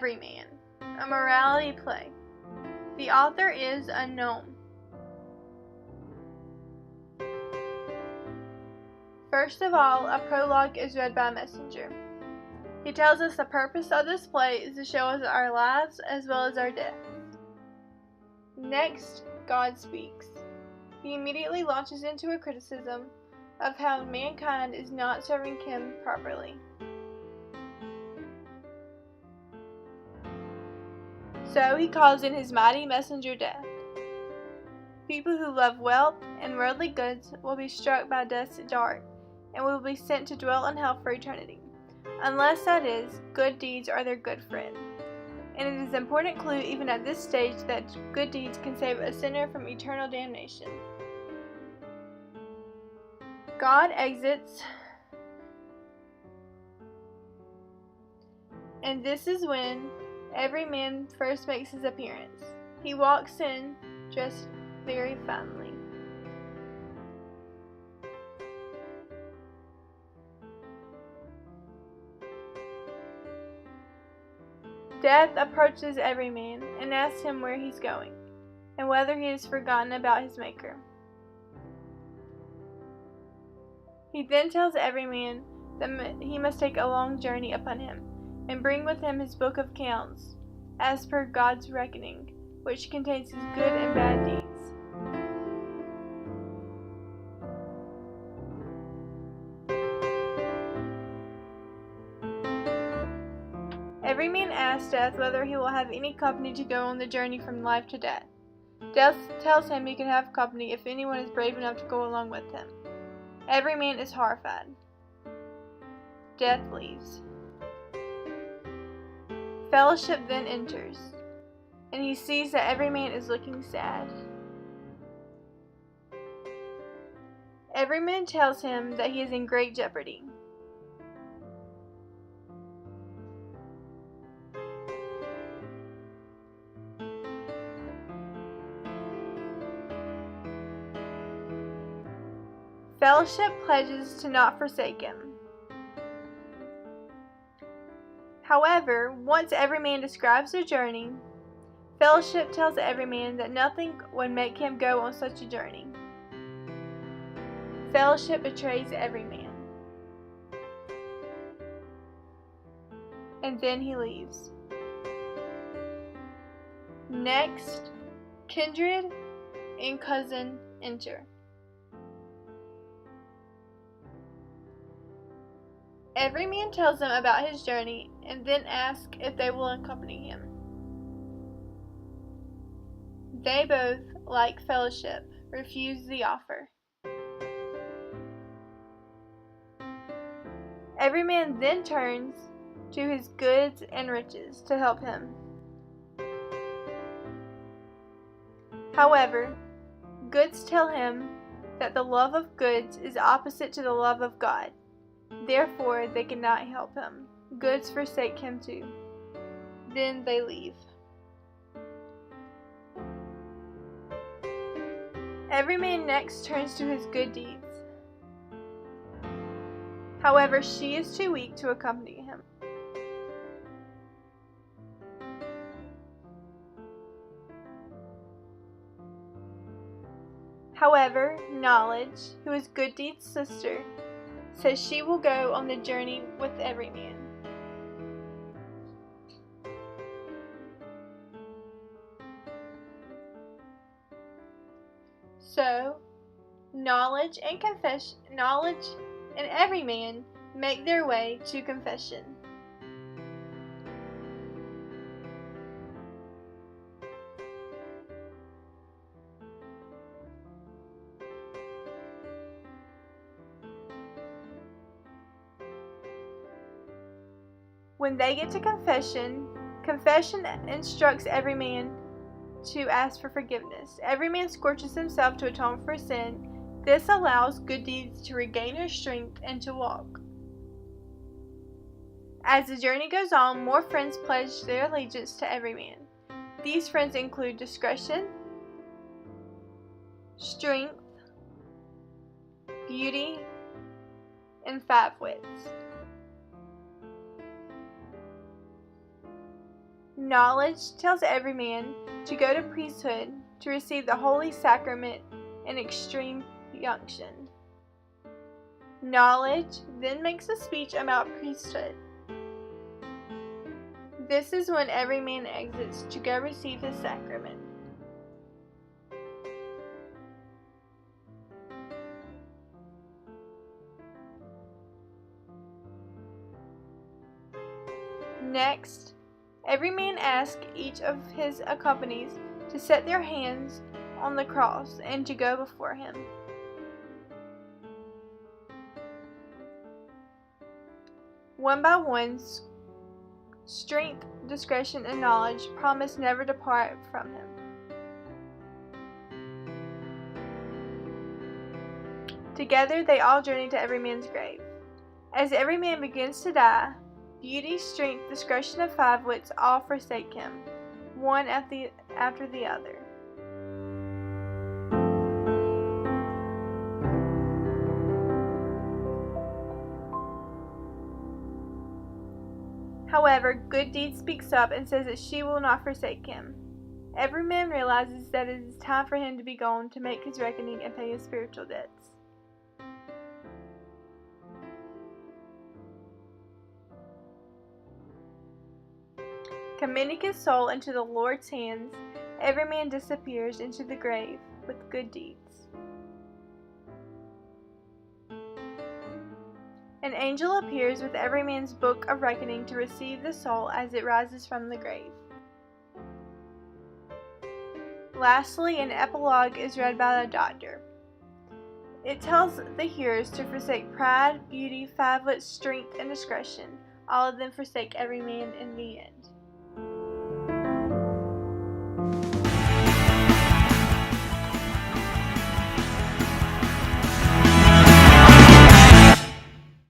Everyman, a morality play. The author is unknown. First of all, a prologue is read by a messenger. He tells us the purpose of this play is to show us our lives as well as our death. Next, God speaks. He immediately launches into a criticism of how mankind is not serving him properly. So he calls in his mighty messenger Death. People who love wealth and worldly goods will be struck by death's dart and will be sent to dwell in hell for eternity, unless, that is, good deeds are their good friend. And it is an important clue even at this stage that good deeds can save a sinner from eternal damnation. God exits, and this is when Everyman first makes his appearance. He walks in dressed very finely. Death approaches Everyman and asks him where he's going, and whether he has forgotten about his Maker. He then tells Everyman that he must take a long journey upon him, and bring with him his book of counts, as per God's reckoning, which contains his good and bad deeds. Everyman asks Death whether he will have any company to go on the journey from life to death. Death tells him he can have company if anyone is brave enough to go along with him. Everyman is horrified. Death leaves. Fellowship then enters, and he sees that Everyman is looking sad. Everyman tells him that he is in great jeopardy. Fellowship pledges to not forsake him. However, once Everyman describes the journey, Fellowship tells Everyman that nothing would make him go on such a journey. Fellowship betrays Everyman, and then he leaves. Next, kindred and cousin enter. Everyman tells them about his journey and then asks if they will accompany him. They both, like Fellowship, refuse the offer. Everyman then turns to his goods and riches to help him. However, goods tell him that the love of goods is opposite to the love of God. Therefore, they cannot help him. Goods forsake him too. Then they leave. Everyman next turns to his good deeds. However, she is too weak to accompany him. However, Knowledge, who is Good Deed's sister, says she will go on the journey with Everyman. So, Knowledge and Everyman make their way to confession. When they get to confession, confession instructs Everyman to ask for forgiveness. Everyman scorches himself to atone for sin. This allows Good Deeds to regain her strength and to walk. As the journey goes on, more friends pledge their allegiance to Everyman. These friends include discretion, strength, beauty, and fat wits. Knowledge tells every man to go to priesthood to receive the holy sacrament and extreme unction. Knowledge then makes a speech about priesthood. This is when every man exits to go receive his sacrament. Next, every man asks each of his accomplices to set their hands on the cross and to go before him. One by one, strength, discretion, and knowledge promise never to depart from him. Together they all journey to every man's grave. As every man begins to die, beauty, strength, discretion, and 5 wits all forsake him, one after the other. However, good deed speaks up and says that she will not forsake him. Every man realizes that it is time for him to be gone to make his reckoning and pay his spiritual debts. Commending his soul into the Lord's hands, every man disappears into the grave with good deeds. An angel appears with every man's book of reckoning to receive the soul as it rises from the grave. Lastly, an epilogue is read by the doctor. It tells the hearers to forsake pride, beauty, 5 wits, strength, and discretion. All of them forsake every man in the end.